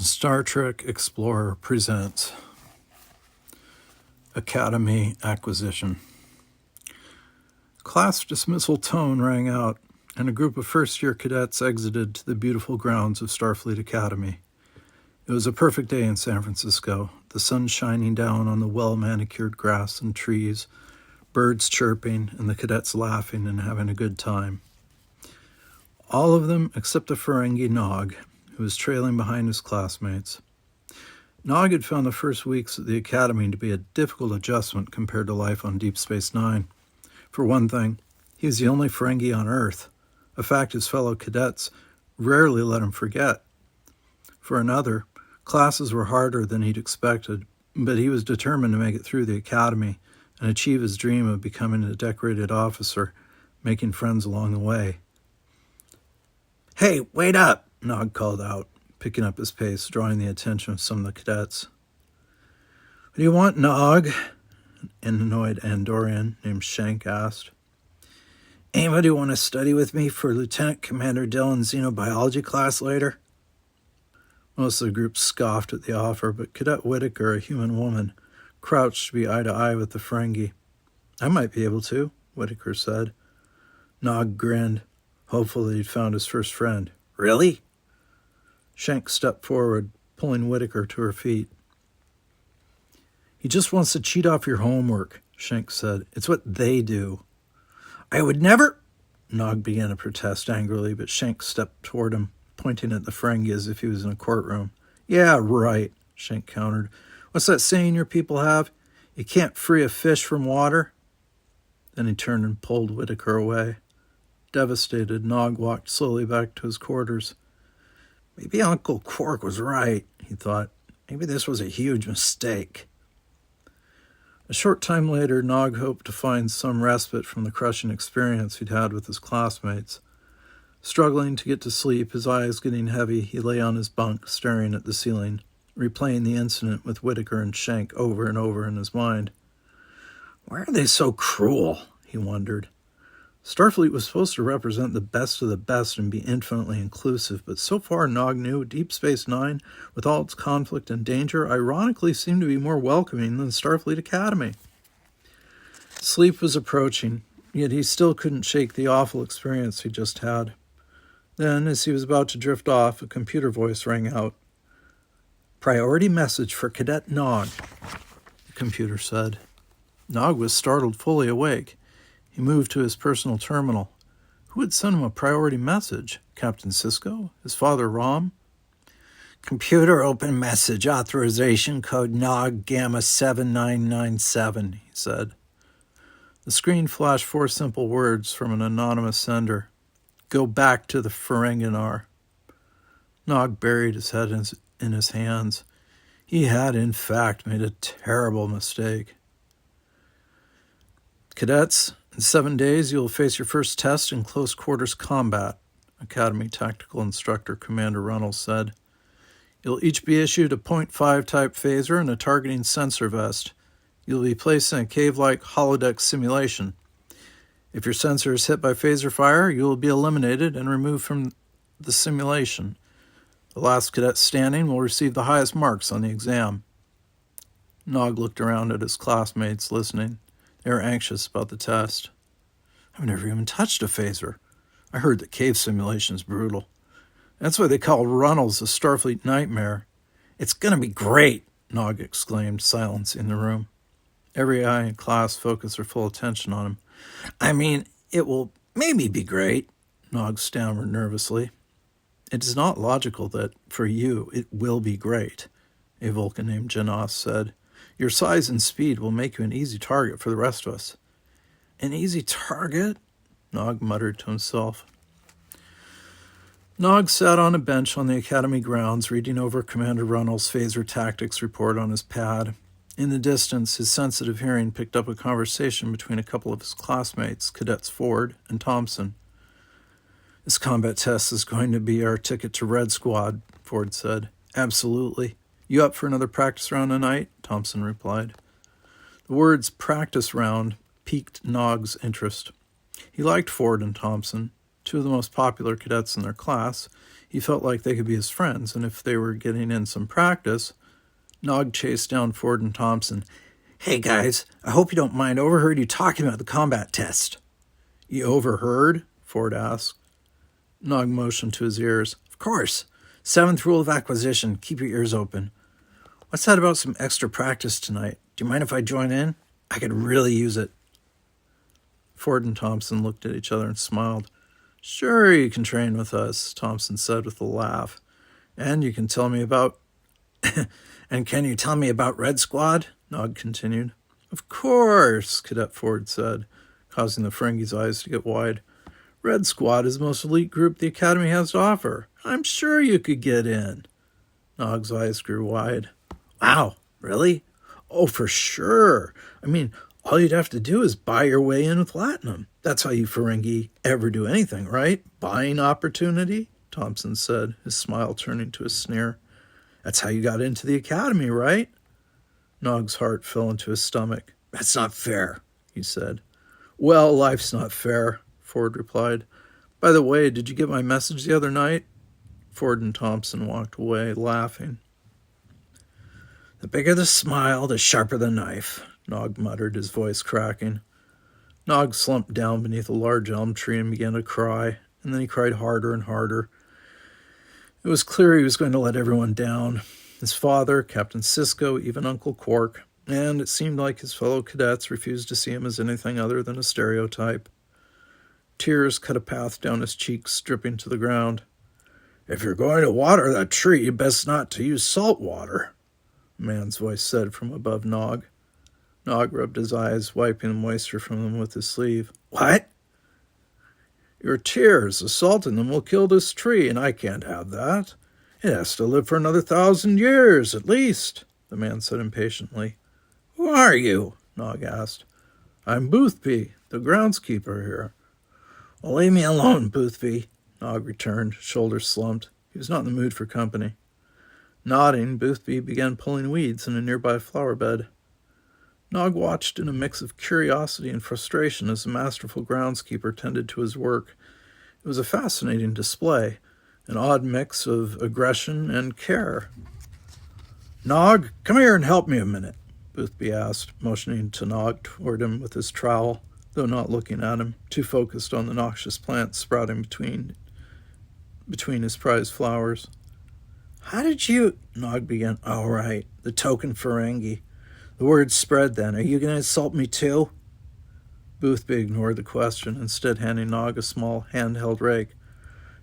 Star Trek Explorer presents Academy Acquisition. Class dismissal tone rang out, and a group of first-year cadets exited to the beautiful grounds of Starfleet Academy. It was a perfect day in San Francisco, the sun shining down on the well-manicured grass and trees, birds chirping, and the cadets laughing and having a good time. All of them except the Ferengi Nog, who was trailing behind his classmates. Nog had found the first weeks at the academy to be a difficult adjustment compared to life on Deep Space Nine. For one thing, he was the only Ferengi on Earth, a fact his fellow cadets rarely let him forget. For another, classes were harder than he'd expected, but he was determined to make it through the academy and achieve his dream of becoming a decorated officer, making friends along the way. "Hey, wait up!" Nog called out, picking up his pace, drawing the attention of some of the cadets. "What do you want, Nog?" an annoyed Andorian named Shank asked. "Anybody want to study with me for Lieutenant Commander Dillon's xenobiology class later?" Most of the group scoffed at the offer, but Cadet Whitaker, a human woman, crouched to be eye to eye with the Ferengi. "I might be able to," Whitaker said. Nog grinned, hopeful that he'd found his first friend. "Really?" Shank stepped forward, pulling Whitaker to her feet. "He just wants to cheat off your homework," Shank said. "It's what they do." "I would never—" Nog began to protest angrily, but Shank stepped toward him, pointing at the Ferengi as if he was in a courtroom. "Yeah, right," Shank countered. "What's that saying your people have? You can't free a fish from water?" Then he turned and pulled Whitaker away. Devastated, Nog walked slowly back to his quarters. Maybe Uncle Quark was right, he thought. Maybe this was a huge mistake. A short time later, Nog hoped to find some respite from the crushing experience he'd had with his classmates. Struggling to get to sleep, his eyes getting heavy, he lay on his bunk, staring at the ceiling, replaying the incident with Whitaker and Shank over and over in his mind. Why are they so cruel? He wondered. Starfleet was supposed to represent the best of the best and be infinitely inclusive, but so far Nog knew Deep Space Nine, with all its conflict and danger, ironically seemed to be more welcoming than Starfleet Academy. Sleep was approaching, yet he still couldn't shake the awful experience he just had. Then, as he was about to drift off, a computer voice rang out. "Priority message for Cadet Nog," the computer said. Nog was startled, fully awake. He moved to his personal terminal. Who had sent him a priority message? Captain Sisko? His father, Rom? "Computer open message, authorization code NOG Gamma 7997, he said. The screen flashed 4 simple words from an anonymous sender. "Go back to the Ferenginar." Nog buried his head in his hands. He had, in fact, made a terrible mistake. "Cadets, in 7 days, you will face your first test in close-quarters combat," Academy Tactical Instructor Commander Runnels said. "You'll each be issued a .5 type phaser and a targeting sensor vest. You'll be placed in a cave-like holodeck simulation. If your sensor is hit by phaser fire, you will be eliminated and removed from the simulation. The last cadet standing will receive the highest marks on the exam." Nog looked around at his classmates, listening. They were anxious about the test. "I've never even touched a phaser. I heard that cave simulation's brutal. That's why they call Runnels a Starfleet nightmare." "It's going to be great," Nog exclaimed, silencing the room. Every eye in class focused their full attention on him. "I mean, it will maybe be great," Nog stammered nervously. "It is not logical that, for you, it will be great," a Vulcan named Janos said. "Your size and speed will make you an easy target for the rest of us." "An easy target?" Nog muttered to himself. Nog sat on a bench on the academy grounds, reading over Commander Runnels' phaser tactics report on his pad. In the distance, his sensitive hearing picked up a conversation between a couple of his classmates, Cadets Ford and Thompson. "This combat test is going to be our ticket to Red Squad," Ford said. "Absolutely. You up for another practice round tonight?" Thompson replied. The words practice round piqued Nog's interest. He liked Ford and Thompson, two of the most popular cadets in their class. He felt like they could be his friends, and if they were getting in some practice, Nog chased down Ford and Thompson. "Hey, guys, I hope you don't mind. I overheard you talking about the combat test." "You overheard?" Ford asked. Nog motioned to his ears. "Of course. 7th rule of acquisition. Keep your ears open. What's that about some extra practice tonight? Do you mind if I join in? I could really use it." Ford and Thompson looked at each other and smiled. "Sure, you can train with us," Thompson said with a laugh. "And you can tell me about..." "And can you tell me about Red Squad?" Nog continued. "Of course," Cadet Ford said, causing the Ferengi's eyes to get wide. "Red Squad is the most elite group the Academy has to offer. I'm sure you could get in." Nog's eyes grew wide. "Wow, really? Oh, for sure. I mean, all you'd have to do is buy your way in with Latinum. That's how you Ferengi ever do anything, right? Buying opportunity?" Thompson said, his smile turning to a sneer. "That's how you got into the Academy, right?" Nog's heart fell into his stomach. "That's not fair," he said. "Well, life's not fair," Ford replied. "By the way, did you get my message the other night?" Ford and Thompson walked away, laughing. "The bigger the smile, the sharper the knife," Nog muttered, his voice cracking. Nog slumped down beneath a large elm tree and began to cry, and then he cried harder and harder. It was clear he was going to let everyone down. His father, Captain Sisko, even Uncle Quark, and it seemed like his fellow cadets refused to see him as anything other than a stereotype. Tears cut a path down his cheeks, dripping to the ground. "If you're going to water that tree, best not to use salt water," a man's voice said from above Nog. Nog rubbed his eyes, wiping the moisture from them with his sleeve. "What?" "Your tears, the salt in them will kill this tree, and I can't have that. It has to live for another 1,000 years, at least," the man said impatiently. "Who are you?" Nog asked. "I'm Boothby, the groundskeeper here." "Well, leave me alone, Boothby," Nog returned, shoulders slumped. He was not in the mood for company. Nodding, Boothby began pulling weeds in a nearby flower bed. Nog watched in a mix of curiosity and frustration as the masterful groundskeeper tended to his work. It was a fascinating display, an odd mix of aggression and care. "Nog, come here and help me a minute," Boothby asked, motioning to Nog toward him with his trowel, though not looking at him, too focused on the noxious plants sprouting between his prized flowers. "How did you..." Nog began. "Oh, right, the token Ferengi. The word spread then. Are you going to insult me too?" Boothby ignored the question, instead handing Nog a small handheld rake.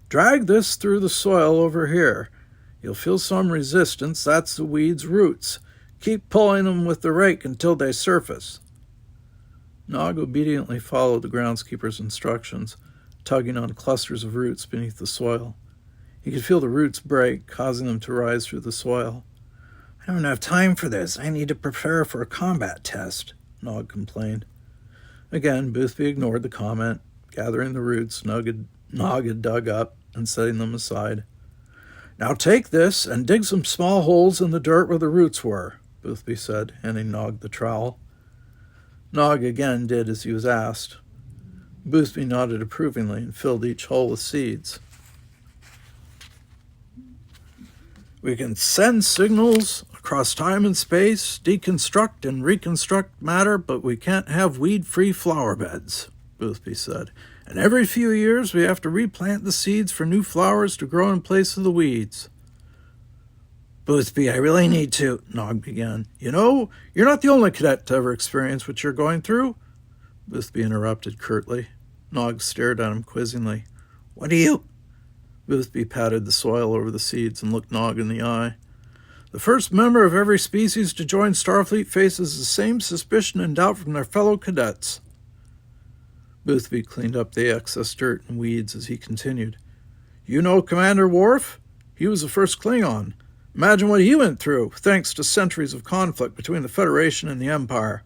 "Drag this through the soil over here. You'll feel some resistance. That's the weed's roots. Keep pulling them with the rake until they surface." Nog obediently followed the groundskeeper's instructions, tugging on clusters of roots beneath the soil. He could feel the roots break, causing them to rise through the soil. "I don't have time for this. I need to prepare for a combat test," Nog complained. Again, Boothby ignored the comment, gathering the roots Nog had dug up and setting them aside. "Now take this and dig some small holes in the dirt where the roots were," Boothby said, handing Nog the trowel. Nog again did as he was asked. Boothby nodded approvingly and filled each hole with seeds. "We can send signals across time and space, deconstruct and reconstruct matter, but we can't have weed-free flower beds," Boothby said. "And every few years we have to replant the seeds for new flowers to grow in place of the weeds." "Boothby, I really need to..." Nog began. "You know, you're not the only cadet to ever experience what you're going through," Boothby interrupted curtly. Nog stared at him quizzingly. "What do you..." Boothby patted the soil over the seeds and looked Nog in the eye. "The first member of every species to join Starfleet faces the same suspicion and doubt from their fellow cadets." Boothby cleaned up the excess dirt and weeds as he continued. "You know Commander Worf? He was the first Klingon. Imagine what he went through, thanks to centuries of conflict between the Federation and the Empire."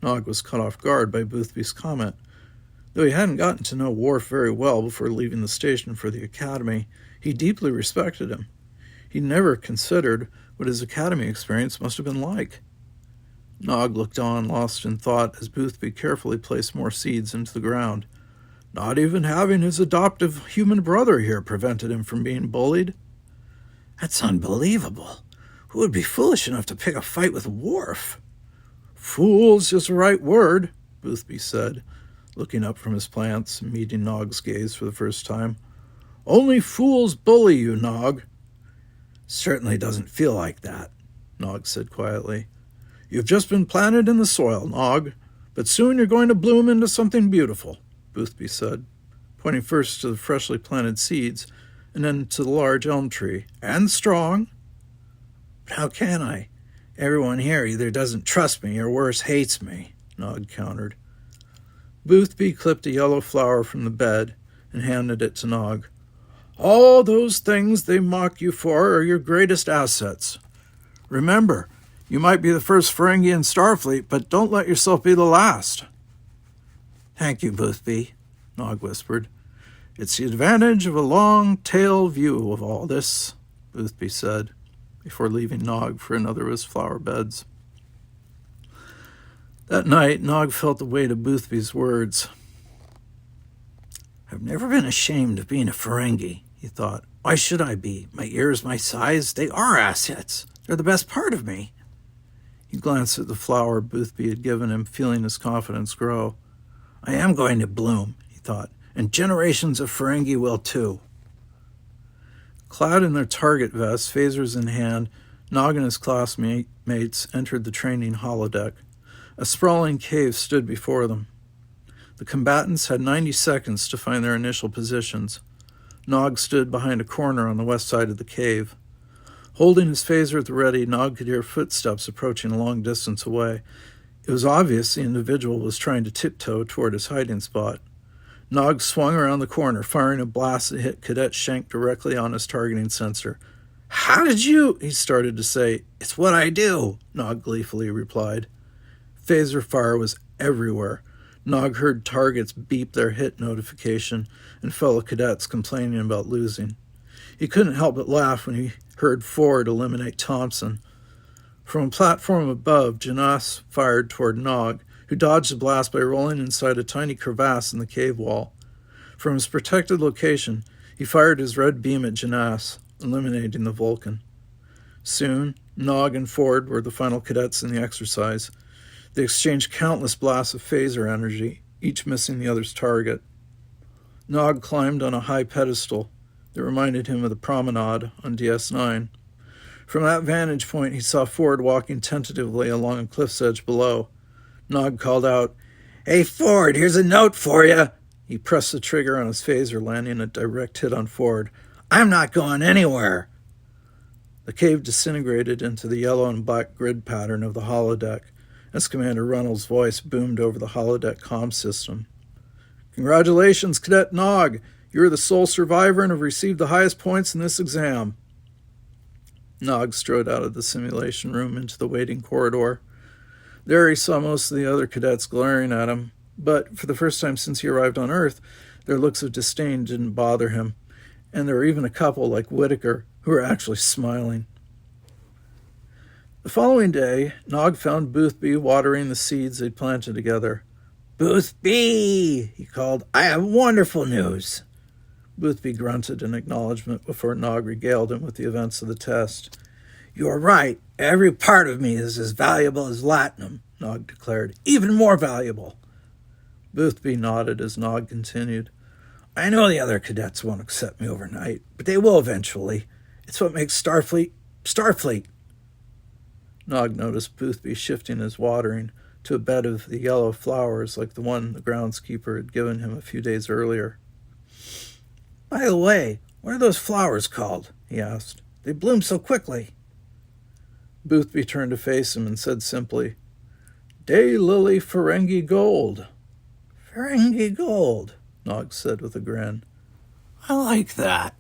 Nog was caught off guard by Boothby's comment. Though he hadn't gotten to know Worf very well before leaving the station for the Academy, he deeply respected him. He never considered what his Academy experience must have been like. Nog looked on, lost in thought, as Boothby carefully placed more seeds into the ground. Not even having his adoptive human brother here prevented him from being bullied. That's unbelievable. Who would be foolish enough to pick a fight with Worf? Fool's just the right word, Boothby said, looking up from his plants and meeting Nog's gaze for the first time. Only fools bully you, Nog. Certainly doesn't feel like that, Nog said quietly. You've just been planted in the soil, Nog, but soon you're going to bloom into something beautiful, Boothby said, pointing first to the freshly planted seeds and then to the large elm tree. And strong. But how can I? Everyone here either doesn't trust me or worse, hates me, Nog countered. Boothby clipped a yellow flower from the bed and handed it to Nog. All those things they mock you for are your greatest assets. Remember, you might be the first Ferengi in Starfleet, but don't let yourself be the last. Thank you, Boothby, Nog whispered. It's the advantage of a long-tail view of all this, Boothby said, before leaving Nog for another of his flower beds. That night, Nog felt the weight of Boothby's words. I've never been ashamed of being a Ferengi, he thought. Why should I be? My ears, my size, they are assets. They're the best part of me. He glanced at the flower Boothby had given him, feeling his confidence grow. I am going to bloom, he thought, and generations of Ferengi will too. Clad in their target vests, phasers in hand, Nog and his classmates entered the training holodeck. A sprawling cave stood before them. The combatants had 90 seconds to find their initial positions. Nog stood behind a corner on the west side of the cave. Holding his phaser at the ready, Nog could hear footsteps approaching a long distance away. It was obvious the individual was trying to tiptoe toward his hiding spot. Nog swung around the corner, firing a blast that hit Cadet Shank directly on his targeting sensor. How did you? He started to say. It's what I do, Nog gleefully replied. Phaser fire was everywhere. Nog heard targets beep their hit notification and fellow cadets complaining about losing. He couldn't help but laugh when he heard Ford eliminate Thompson. From a platform above, Janas fired toward Nog, who dodged the blast by rolling inside a tiny crevasse in the cave wall. From his protected location, he fired his red beam at Janas, eliminating the Vulcan. Soon, Nog and Ford were the final cadets in the exercise. They exchanged countless blasts of phaser energy, each missing the other's target. Nog climbed on a high pedestal that reminded him of the promenade on DS9. From that vantage point, he saw Ford walking tentatively along a cliff's edge below. Nog called out, "Hey, Ford, here's a note for you." He pressed the trigger on his phaser, landing a direct hit on Ford. "I'm not going anywhere." The cave disintegrated into the yellow and black grid pattern of the holodeck as Commander Reynolds' voice boomed over the holodeck comm system. "Congratulations, Cadet Nog. You're the sole survivor and have received the highest points in this exam." Nog strode out of the simulation room into the waiting corridor. There he saw most of the other cadets glaring at him, but for the first time since he arrived on Earth, their looks of disdain didn't bother him, and there were even a couple, like Whitaker, who were actually smiling. The following day, Nog found Boothby watering the seeds they'd planted together. "Boothby," he called, "I have wonderful news." Boothby grunted in acknowledgement before Nog regaled him with the events of the test. "You're right. Every part of me is as valuable as latinum," Nog declared. "Even more valuable." Boothby nodded as Nog continued. "I know the other cadets won't accept me overnight, but they will eventually. It's what makes Starfleet, Starfleet." Nog noticed Boothby shifting his watering to a bed of the yellow flowers like the one the groundskeeper had given him a few days earlier. "By the way, what are those flowers called?" he asked. "They bloom so quickly." Boothby turned to face him and said simply, "Daylily Ferengi Gold." "Ferengi Gold," Nog said with a grin. "I like that."